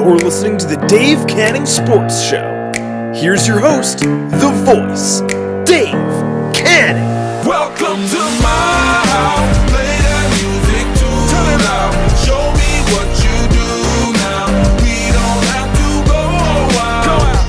You're listening to the Dave Canning Sports Show. Here's your host, the voice, Dave Canning. Welcome to my house. Play that music too loud. Show me what you do now. We don't have to go out. Go out.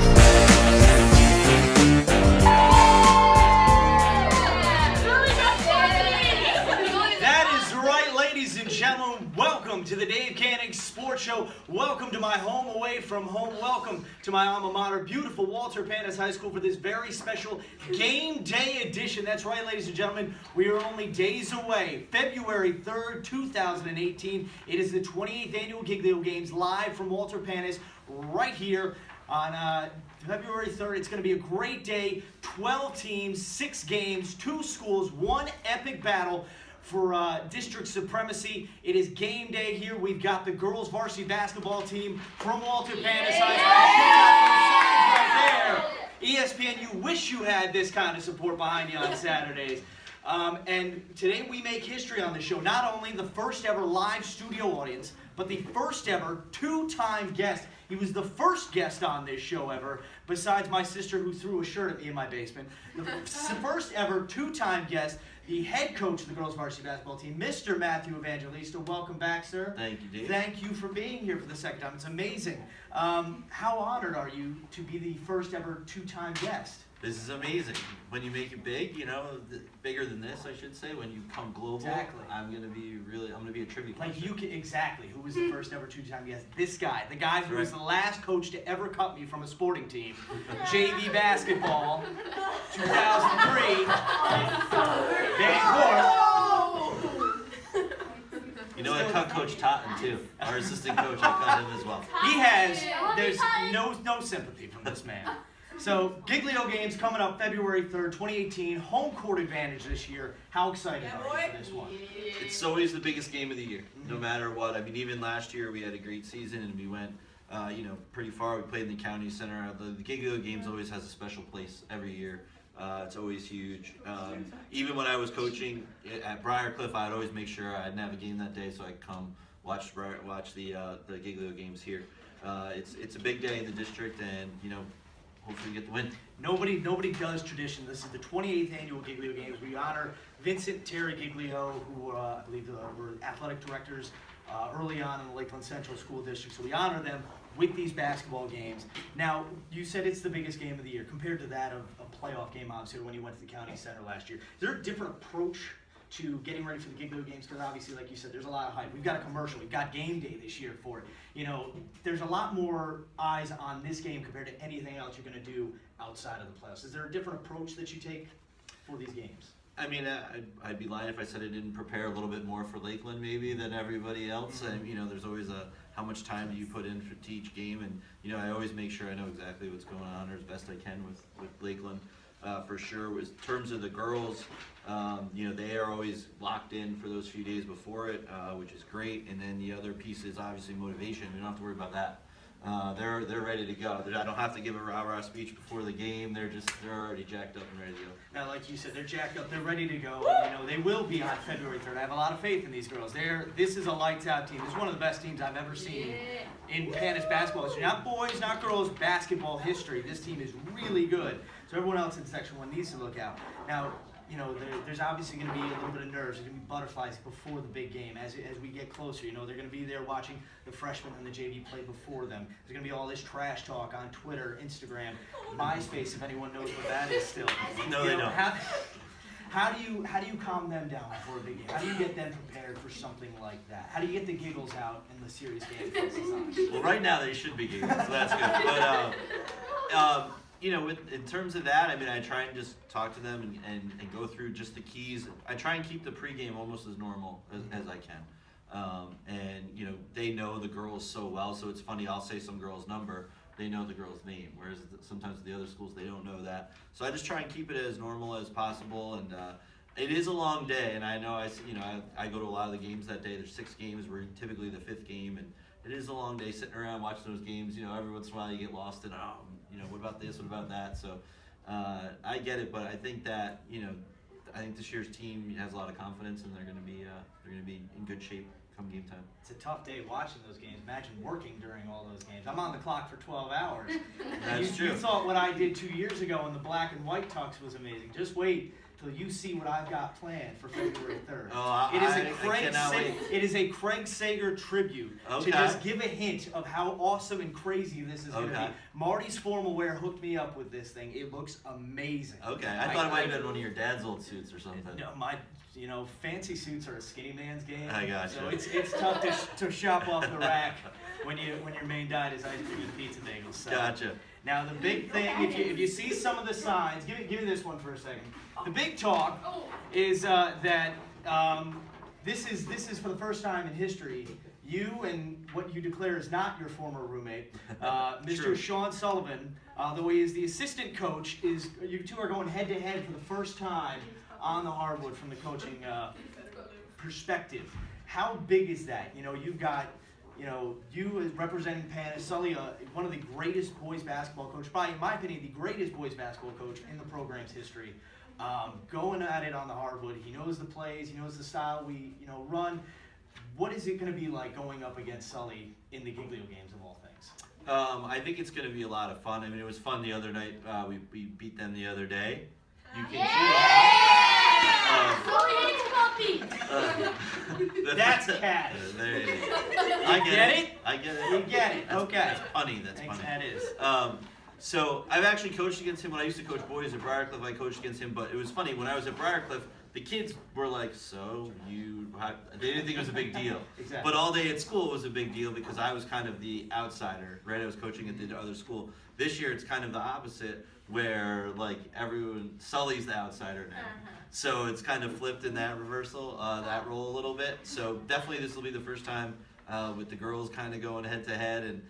That is right, ladies and gentlemen. Welcome to the Dave Canning Sports Show. Welcome to my home away from home. Welcome to my alma mater, beautiful Walter Panis High School, for this very special Game Day edition. That's right, ladies and gentlemen. We are only days away. February 3rd, 2018. It is the 28th Annual Giglio Games, live from Walter Panis right here on February 3rd. It's going to be a great day. 12 teams, 6 games, 2 schools, 1 epic battle for district supremacy. It is game day here. We've got the girls varsity basketball team from Walter Panis High School. Right there. ESPN, you wish you had this kind of support behind you on Saturdays. And today we make history on the show. Not only the first ever live studio audience, but the first ever 2-time guest. He was the first guest on this show ever, besides my sister who threw a shirt at me in my basement. The first ever 2-time guest, the head coach of the girls varsity basketball team, Mr. Matthew Evangelista. Welcome back, sir. Thank you, Dave. Thank you for being here for the second time. It's amazing. How honored are you to be the first ever 2-time guest? This is amazing. When you make it big, you know, bigger than this, I should say. When you come global, Exactly. I'm gonna be a tribute. Like person. you can, exactly. Who was the first ever 2-time guest? This guy, the guy who was the last coach to ever cut me from a sporting team, JV basketball, 2003, Van You know, I cut Coach Totten too. Our assistant coach, I cut him as well. He has. There's no sympathy from this man. So, Giglio Games coming up February 3rd, 2018. Home court advantage this year. How excited are you for this one? It's always the biggest game of the year, no matter what. I mean, even last year we had a great season and we went, pretty far. We played in the county center. The Giglio Games always has a special place every year. It's always huge. Even when I was coaching at Briarcliff, I'd always make sure I didn't have a game that day, so I'd come watch the Giglio Games here. It's a big day in the district, and hopefully we get the win. Nobody does tradition. This is the 28th annual Giglio Games. We honor Vincent and Terry Giglio, who I believe were athletic directors early on in the Lakeland Central School District. So we honor them with these basketball games. Now, you said it's the biggest game of the year compared to that of a playoff game, obviously, when you went to the county center last year. Is there a different approach to getting ready for the Giglio Games? Because obviously, like you said, there's a lot of hype. We've got a commercial. We've got Game Day this year for it. There's a lot more eyes on this game compared to anything else you're going to do outside of the playoffs. Is there a different approach that you take for these games? I mean, I'd be lying if I said I didn't prepare a little bit more for Lakeland maybe than everybody else. And, there's always how much time do you put in for each game, and I always make sure I know exactly what's going on as best I can with Lakeland. For sure, in terms of the girls, they are always locked in for those few days before it, which is great. And then the other piece is obviously motivation. We don't have to worry about that. They're ready to go. I don't have to give a rah-rah speech before the game. They're already jacked up and ready to go. Now, like you said, they're jacked up. They're ready to go. And, they will be on February 3rd. I have a lot of faith in these girls. This is a lights-out team. This is one of the best teams I've ever seen in Panis basketball history. Not boys, not girls, basketball history. This team is really good. So everyone else in Section 1 needs to look out. Now, there's obviously going to be a little bit of nerves. There's going to be butterflies before the big game. As we get closer, they're going to be there watching the freshmen and the JV play before them. There's going to be all this trash talk on Twitter, Instagram, MySpace, if anyone knows what that is still. No, they don't. How do you calm them down before a big game? How do you get them prepared for something like that? How do you get the giggles out in the serious game? Well, right now they should be giggling, so that's good. But in terms of that, I mean, I try and just talk to them and go through just the keys. I try and keep the pregame almost as normal as I can. They know the girls so well, so it's funny, I'll say some girl's number, they know the girl's name, whereas sometimes at the other schools they don't know that. So I just try and keep it as normal as possible, and it is a long day, and I know I go to a lot of the games that day. There's 6 games, we're typically the 5th game, and it is a long day sitting around watching those games. Every once in a while you get lost in, what about this, what about that? So I get it, but I think that, I think this year's team has a lot of confidence, and they're going to be in good shape come game time. It's a tough day watching those games. Imagine working during all those games. I'm on the clock for 12 hours. That's true. You thought what I did 2 years ago in the black and white tux was amazing. Just wait till you see what I've got planned for February 3rd. Oh, It is a Craig Sager tribute to just give a hint of how awesome and crazy this is going to be. Marty's formal wear hooked me up with this thing. It looks amazing. Okay, I thought it might have been one of your dad's old suits or something. No, fancy suits are a skinny man's game. I gotcha. So it's tough to shop off the rack when your main diet is ice cream and pizza bagels. So. Gotcha. Now the big thing, if you see some of the signs, give me this one for a second. The big talk is that this is for the first time in history. You and what you declare is not your former roommate, Mr. Sean Sullivan, though he is the assistant coach, you two are going head to head for the first time on the hardwood from the coaching perspective. How big is that? You've got, you as representing Pan, Sully, one of the greatest boys basketball coach, probably in my opinion, the greatest boys basketball coach in the program's history. Going at it on the hardwood. He knows the plays. He knows the style we, run. What is it going to be like going up against Sully in the Giglio games of all things? I think it's going to be a lot of fun. I mean, it was fun the other night. We beat them the other day. You can That's cat. There you go. I get it. I get it. You get it. Okay. That's funny. That's funny. That is. So I've actually coached against him when I used to coach boys at Briarcliff. I coached against him, but it was funny when I was at Briarcliff. The kids were like, they didn't think it was a big deal. Exactly. But all day at school was a big deal because I was kind of the outsider, right? I was coaching at the other school. This year it's kind of the opposite, where like Sully's the outsider now. So it's kind of flipped in that reversal, that role a little bit. So definitely this will be the first time with the girls kind of going head to head, and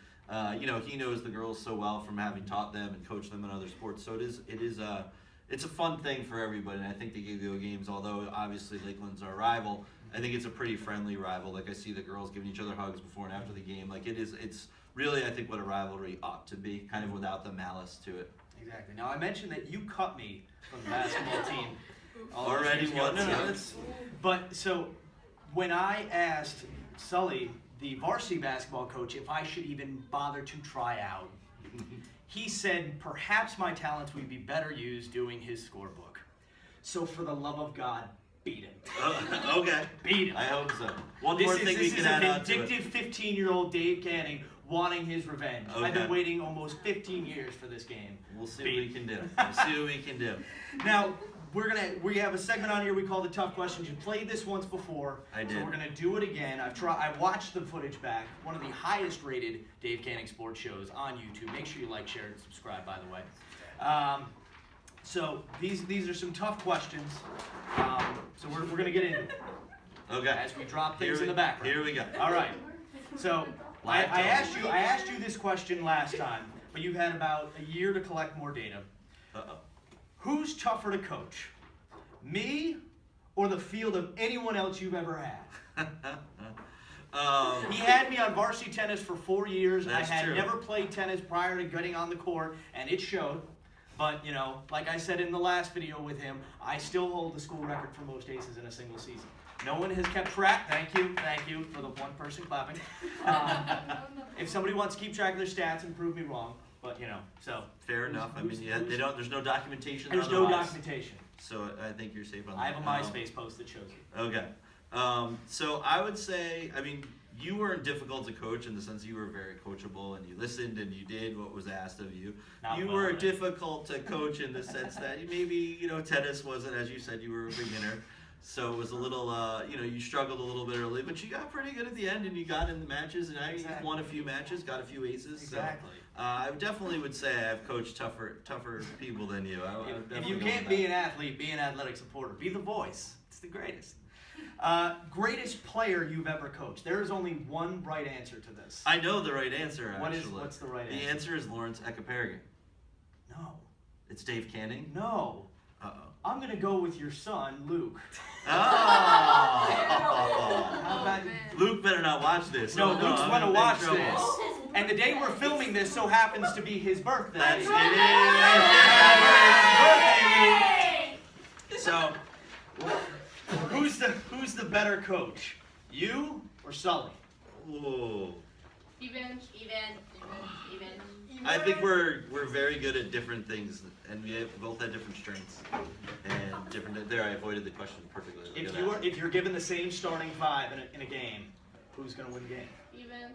he knows the girls so well from having taught them and coached them in other sports. So it's a fun thing for everybody, and I think the Giglio games, although obviously Lakeland's our rival, I think it's a pretty friendly rival. Like I see the girls giving each other hugs before and after the game. Like it's really, I think, what a rivalry ought to be, kind of without the malice to it. Exactly. Now I mentioned that you cut me from the basketball team. Already once. No. But so when I asked Sully, the varsity basketball coach, if I should even bother to try out, he said perhaps my talents would be better used doing his scorebook. So for the love of God, beat him. Okay. Beat him. I hope so. One more thing we can add on to it. This is a vindictive 15-year-old Dave Canning wanting his revenge. Okay. I've been waiting almost 15 years for this game. We'll see what we can do. We'll see what we can do. Now, we have a segment on here we call the Tough Questions. You played this once before. I did. So we're gonna do it again. I watched the footage back. One of the highest rated Dave Canning sports shows on YouTube. Make sure you like, share, and subscribe, by the way. So these are some tough questions. So we're gonna get into it. Okay. As we drop things in the background. Here we go. All right. So I asked you this question last time, but you've had about a year to collect more data. Uh-oh. Who's tougher to coach, me or the field of anyone else you've ever had? He had me on varsity tennis for 4 years. I had never played tennis prior to getting on the court, and it showed. But, like I said in the last video with him, I still hold the school record for most aces in a single season. No one has kept track. Thank you for the one person clapping. If somebody wants to keep track of their stats and prove me wrong, but so. Fair enough. I mean, there's no documentation. There's no documentation. So I think you're safe on that. I have a MySpace post that shows it. Okay. So I would say, I mean, you weren't difficult to coach in the sense that you were very coachable and you listened and you did what was asked of you. You were difficult to coach in the sense that maybe, tennis wasn't, as you said, you were a beginner. So it was a little, you struggled a little bit early, but you got pretty good at the end and you got in the matches and I won a few matches, got a few aces. Exactly. So, I definitely would say I've coached tougher people than you. If you can't be an athlete, be an athletic supporter. Be the voice. It's the greatest. Greatest player you've ever coached. There is only one right answer to this. I know the right answer, actually. What's the right answer? The answer is Lawrence Ekaparigan. No. It's Dave Canning? No. Uh-oh. I'm going to go with your son, Luke. Oh! How about Luke better not watch this. No, No, Luke's I'm going to in watch trouble. this. And the day we're filming this so happens to be his birthday. That's it. So, who's the better coach? You or Sully? Whoa. Even. I think we're very good at different things, and we both have different strengths and different. There, I avoided the question perfectly. If you're given the same starting five in a game, who's going to win the game? Even.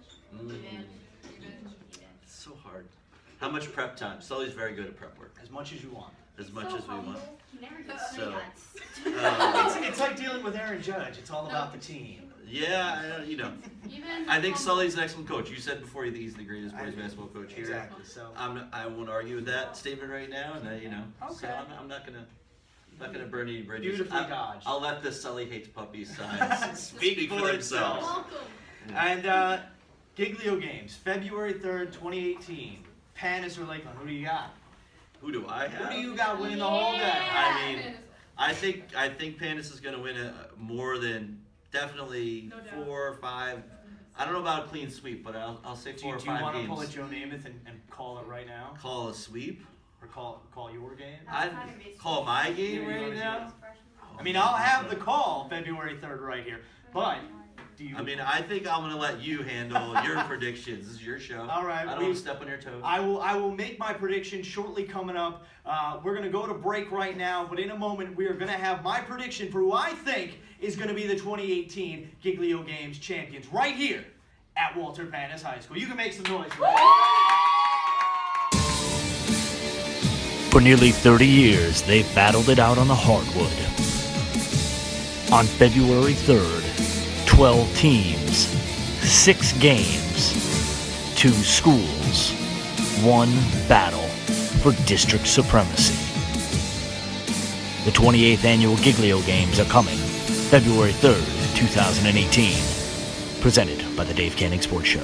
It's so hard. How much prep time? Sully's very good at prep work. As much as you want. As much as we want. He never gets So, It's like dealing with Aaron Judge. It's all about the team. yeah, I think Sully's an excellent coach. You said before you think he's the greatest boys basketball coach here. Exactly. So I won't argue with that statement right now, and so I'm not gonna burn any bridges. Beautifully dodged. I'll let the Sully hates puppies signs speak for themselves. Welcome. And Giglio Games, February 3rd, 2018. Panis or Lakeland? Who do you got? Who do I have? Who do you got winning the whole day? I mean, I think Panis is gonna win more than definitely No doubt. 4 or 5. I don't know about a clean sweep, but I'll say 4 or Do you 5 want to games. pull a Joe Namath and call it right now? Call a sweep? Or call your game? I'd call my game Yeah, right now. I mean, I'll have the call February 3rd right here. But do you? I mean, I think I'm gonna let you handle your predictions. This is your show. All right, I don't want to step on your toes. I will make my prediction shortly coming up. We're going to go to break right now, but in a moment we are going to have my prediction for who I think is going to be the 2018 Giglio Games champions right here at Walter Panis High School. You can make some noise. For nearly 30 years, they've battled it out on the hardwood. On February 3rd, 12 teams, 6 games, 2 schools, 1 battle for district supremacy. The 28th annual Giglio Games are coming February 3rd, 2018. Presented by the Dave Canning Sports Show.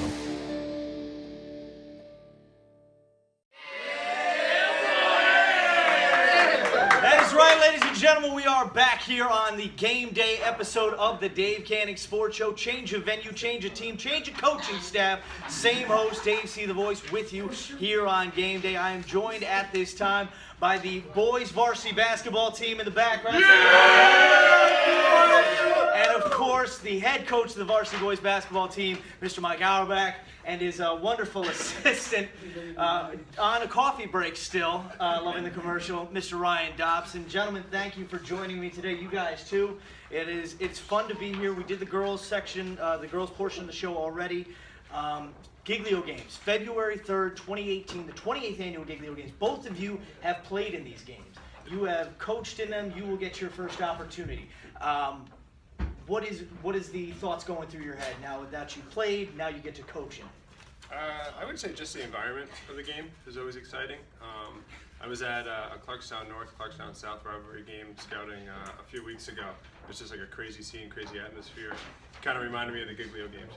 Ladies and gentlemen, we are back here on the Game Day episode of the Dave Canning Sports Show. Change of venue, change of team, change of coaching staff. Same host, Dave C. the Voice, with you here on Game Day. I am joined at this time by the boys varsity basketball team in the background. And of course, the head coach of the varsity boys basketball team, Mr. Mike Auerbach, and his wonderful assistant on a coffee break still, loving the commercial, Mr. Ryan Dobson. Gentlemen, thank you for joining me today. You guys too. It's fun to be here. We did the girls section, the girls portion of the show already. Giglio Games, February 3rd, 2018, the 28th annual Giglio Games. Both of you have played in these games. You have coached in them. You will get your first opportunity. What is the thoughts going through your head now that you played? Now you get to coach in. I would say just the environment of the game is always exciting. I was at a Clarkstown North, Clarkstown South rivalry game scouting a few weeks ago. It was just like a crazy scene, crazy atmosphere. Kind of reminded me of the Giglio Games.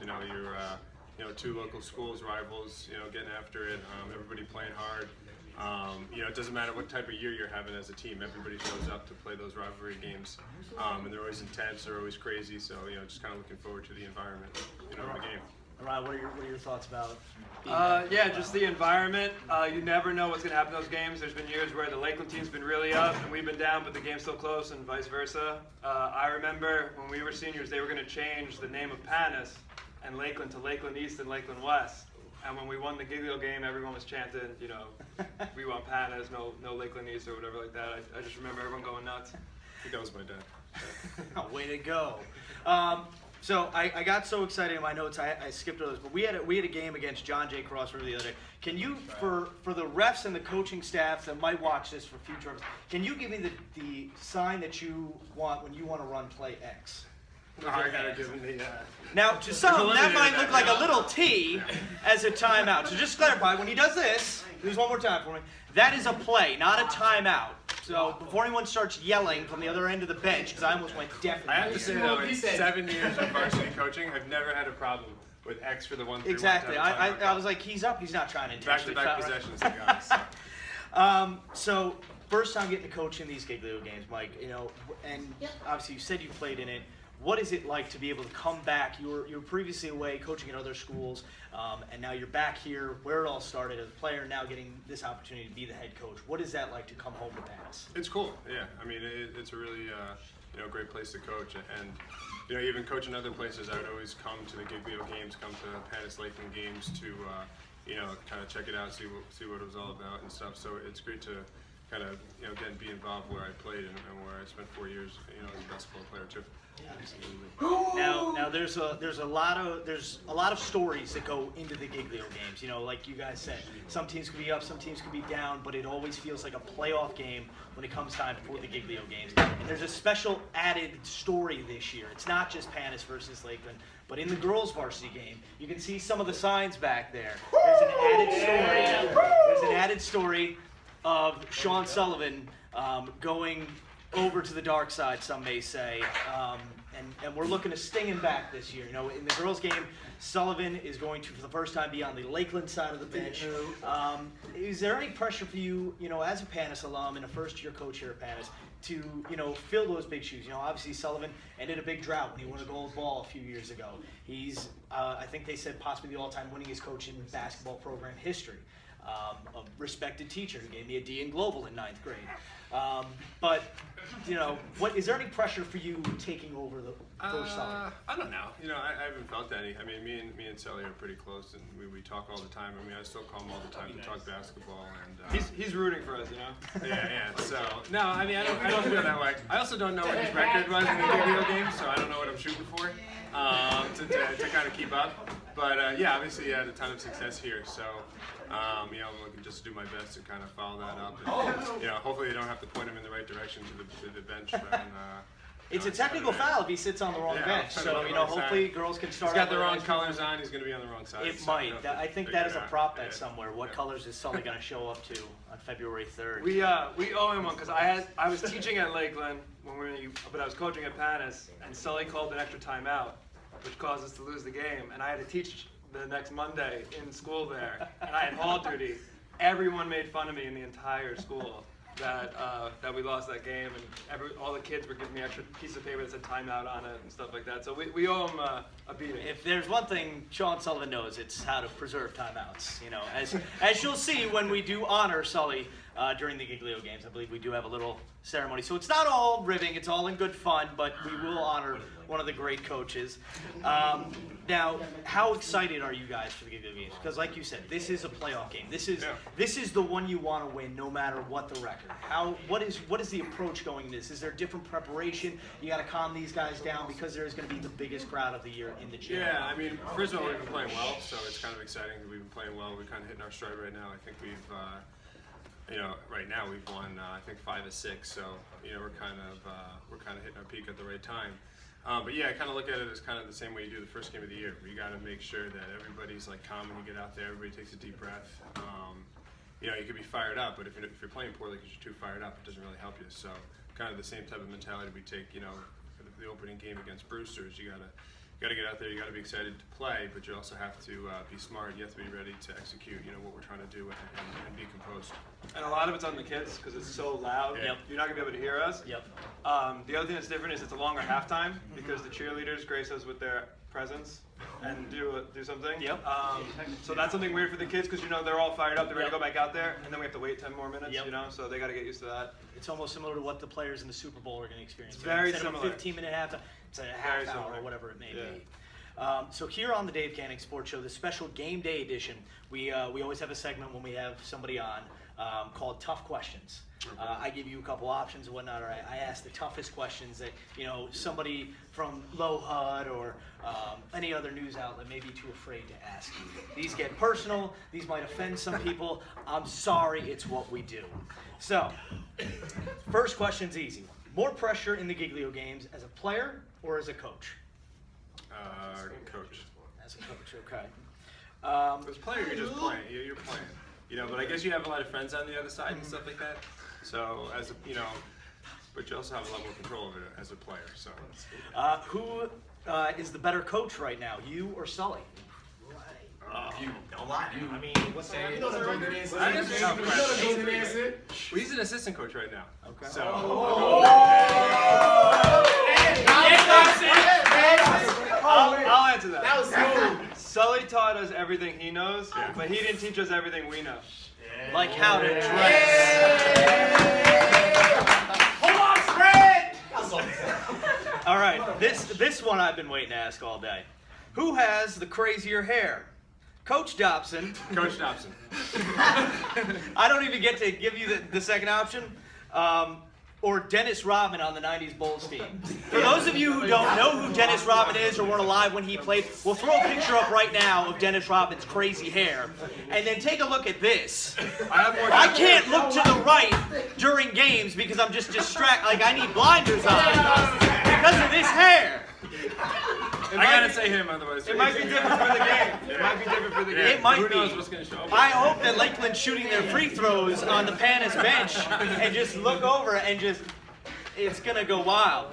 You're 2 local schools, rivals, getting after it. Everybody playing hard. It doesn't matter what type of year you're having as a team. Everybody shows up to play those rivalry games, and they're always intense. They're always crazy. So just kind of looking forward to the environment, of the game. All right, what are your thoughts about? Just the environment. You never know what's going to happen in those games. There's been years where the Lakeland team's been really up and we've been down, but the game's still close, and vice versa. I remember when we were seniors, they were going to change the name of Panis and Lakeland to Lakeland East and Lakeland West. And when we won the Giglio game, everyone was chanting, we want Panis, no Lakeland East or whatever like that. I just remember everyone going nuts. I think that was my dad. Way to go. So I got so excited in my notes, I skipped over this, but we had a game against John Jay Cross River the other day. Can you, for the refs and the coaching staff that might watch this for future, can you give me the sign that you want when you want to run play X? I gotta give him the. Now, to some, that might look like a little T as a timeout. So just clarify, when he does this, do this one more time for me, that is a play, not a timeout. So before anyone starts yelling from the other end of the bench, because I almost went deaf. I have to say though, in 7 years of varsity coaching, I've never had a problem with X for the 1-3-1. Exactly. I was like, he's up. He's not trying to intentionally Back-to-back foul. possessions, guys. So first time getting to coach in these Giglio games, Mike. And obviously you said you played in it. What is it like to be able to come back? You were previously away coaching at other schools, and now you're back here where it all started as a player, now getting this opportunity to be the head coach. What is that like to come home to Panis? It's cool, yeah. I mean, it's a really great place to coach. And even coaching other places, I would always come to the Giglio games, come to Panis Lakeland games to kind of check it out, see what it was all about and stuff. So it's great to kind of again be involved where I played and where I spent 4 years as a basketball player too. Absolutely. Now there's a lot of stories that go into the Giglio games. Like you guys said, some teams could be up, some teams could be down, but it always feels like a playoff game when it comes time for the Giglio games. And there's a special added story this year. It's not just Panis versus Lakeland, but in the girls' varsity game, you can see some of the signs back there. There's an added story of Sean Sullivan going over to the dark side, some may say, and we're looking to sting him back this year. In the girls' game, Sullivan is going to, for the first time, be on the Lakeland side of the bench. Is there any pressure for you, as a Panis alum and a first-year coach here at Panis, to fill those big shoes? Obviously Sullivan ended a big drought when he won a gold ball a few years ago. He's, I think they said, possibly the all-time winningest coach in basketball program history. A respected teacher who gave me a D in Global in 9th grade. But what is there any pressure for you taking over for Sully? I don't know. I haven't felt any. I mean, me and Sully are pretty close, and we talk all the time. I mean, I still call him all the time to talk basketball. And he's rooting for us, Yeah. So no, I mean, I don't feel that way. I also don't know what his record was in the Giglio game, so I don't know what I'm shooting for to kind of keep up. But obviously, he had a ton of success here, so. I'm looking just to do my best to kind of follow that up. And, hopefully, you don't have to point him in the right direction to the bench. But, it's a technical foul if he sits on the wrong bench. So hopefully, girls can start. He's got the wrong colors on. He's going to be on the wrong side. It might. I think that is a prop bet somewhere. What colors is Sully going to show up to on February 3rd? We owe him one because I was teaching at Lakeland but I was coaching at Panis, and Sully called an extra timeout, which caused us to lose the game, and I had to teach the next Monday in school there, and I had hall duty. Everyone made fun of me in the entire school that we lost that game, and all the kids were giving me extra piece of paper that said timeout on it and stuff like that. So we owe him a beating. If there's one thing Sean Sullivan knows, it's how to preserve timeouts. As you'll see when we do honor Sully during the Giglio games, I believe we do have a little ceremony. So it's not all ribbing, it's all in good fun, but we will honor one of the great coaches. Now, how excited are you guys for the Giglio games? Because like you said, this is a playoff game. This is the one you want to win no matter what the record. What is the approach going into this? Is there different preparation? You got to calm these guys down because there's going to be the biggest crowd of the year in the gym. Yeah, I mean, first of all, we've been playing well, so it's kind of exciting that we've been playing well. We're kind of hitting our stride right now. I think we've right now we've won I think 5 of 6, so we're kind of hitting our peak at the right time. But I kind of look at it as kind of the same way you do the first game of the year, where you got to make sure that everybody's like calm when you get out there. Everybody takes a deep breath. You could be fired up, but if you're playing poorly because you're too fired up, it doesn't really help you. So kind of the same type of mentality we take. For the opening game against Brewsters, you gotta get out there. You gotta be excited to play, but you also have to be smart. You have to be ready to execute. What we're trying to do and be composed. And a lot of it's on the kids because it's so loud. Yep. You're not gonna be able to hear us. Yep. The other thing that's different is it's a longer halftime because the cheerleaders grace us with their presence and do something. Yep. So that's something weird for the kids because they're all fired up. They're ready to go back out there, and then we have to wait 10 more minutes. Yep. So they got to get used to that. It's almost similar to what the players in the Super Bowl are going to experience. It's very Instead similar. of a 15-minute halftime, it's a half hour or whatever it may be. So here on the Dave Canning Sports Show, the special Game Day edition, we always have a segment when we have somebody on called Tough Questions. I give you a couple options and whatnot, or I ask the toughest questions that somebody from Low HUD or any other news outlet may be too afraid to ask you. These get personal. These might offend some people. I'm sorry. It's what we do. So, first question's easy. More pressure in the Giglio games as a player or as a coach? Coach. As a coach, okay. As a player, you're just playing. You're playing. But I guess you have a lot of friends on the other side and stuff like that. So but you also have a level of control over it as a player. So. Who is the better coach right now, you or Sully? You. A lot. You. I mean, what's the Well, he's an assistant coach right now. Okay. So. I'll answer that. That was smooth. Sully taught us everything he knows, but he didn't teach us everything we know. Like how to dress. Hold on, spread. All right, this one I've been waiting to ask all day. Who has the crazier hair? Coach Dobson. Coach Dobson. I don't even get to give you the second option. Or Dennis Rodman on the 90s Bulls team. For those of you who don't know who Dennis Rodman is or weren't alive when he played, we'll throw a picture up right now of Dennis Rodman's crazy hair. And then take a look at this. I can't look to the right during games because I'm just distracted. Like, I need blinders on because of this hair. I gotta say him, otherwise. It might be different for the game. It might be different for the game. It might Who be. knows what's gonna show up? I hope that Lakeland's shooting their free throws on the Panis bench and just look over and just, it's gonna go wild.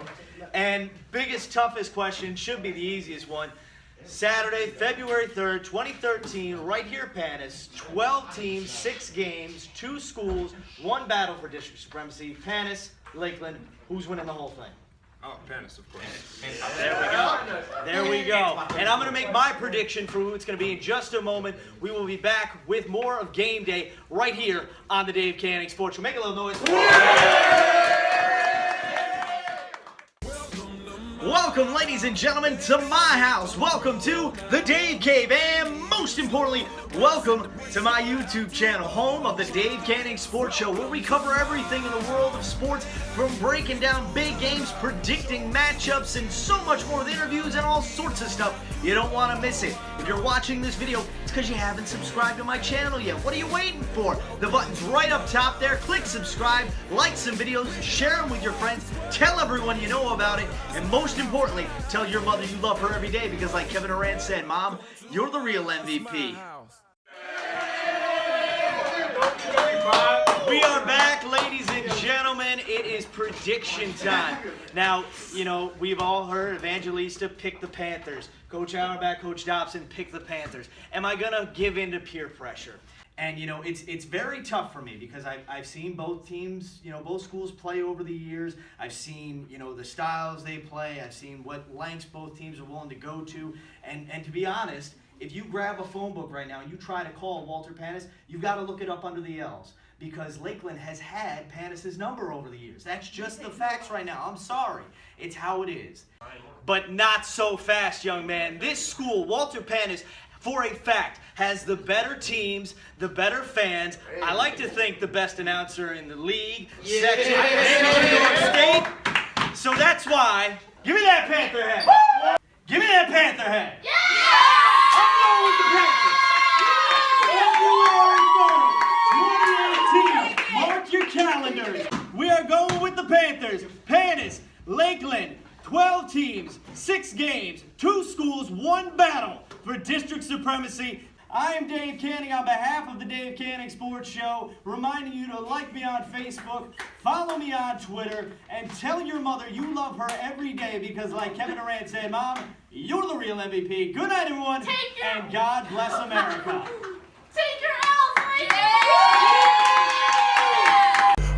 And biggest, toughest question should be the easiest one. Saturday, February 3rd, 2013, right here at Panis. 12 teams, 6 games, 2 schools, 1 battle for district supremacy. Panis, Lakeland, who's winning the whole thing? Oh, Panis, of course. There we go. There we go. And I'm going to make my prediction for who it's going to be in just a moment. We will be back with more of Game Day right here on the Dave Canning Sports Show. Make a little noise. Welcome, ladies and gentlemen, to my house. Welcome to the Dave Cave, and most importantly, welcome to my YouTube channel, home of the Dave Canning Sports Show, where we cover everything in the world of sports, from breaking down big games, predicting matchups, and so much more with interviews and all sorts of stuff. You don't want to miss it. If you're watching this video, it's because you haven't subscribed to my channel yet. What are you waiting for? The button's right up top there. Click subscribe, like some videos, share them with your friends, tell everyone you know about it, and most importantly, tell your mother you love her every day because, like Kevin Durant said, Mom, you're the real MVP. We are back, ladies and gentlemen. It is prediction time. Now, you know, we've all heard Evangelista pick the Panthers. Coach Auerbach, Coach Dobson pick the Panthers. Am I going to give in to peer pressure? And, you know, it's very tough for me because I've seen both teams, you know, both schools play over the years. I've seen, you know, the styles they play. I've seen what lengths both teams are willing to go to. And to be honest, if you grab a phone book right now and you try to call Walter Panis, you've got to look it up under the L's. Because Lakeland has had Panis' number over the years. That's just the facts right now. I'm sorry. It's how it is. But not so fast, young man. This school, Walter Panis, for a fact, has the better teams, the better fans. I like to think the best announcer in the league, section, in New York State. So that's why, give me that Panther head. Give me that Panther head. I'm going with the Panthers. February 3rd, 2018. Mark your calendars. We are going with the Panthers. Panis, Lakeland, 12 teams, 6 games, 2 schools, 1 battle for district supremacy. I am Dave Canning on behalf of the Dave Canning Sports Show, reminding you to like me on Facebook, follow me on Twitter, and tell your mother you love her every day because, like Kevin Durant said, Mom, you're the real MVP. Good night, everyone, and God bless America. Take your L's, right?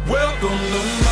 Welcome to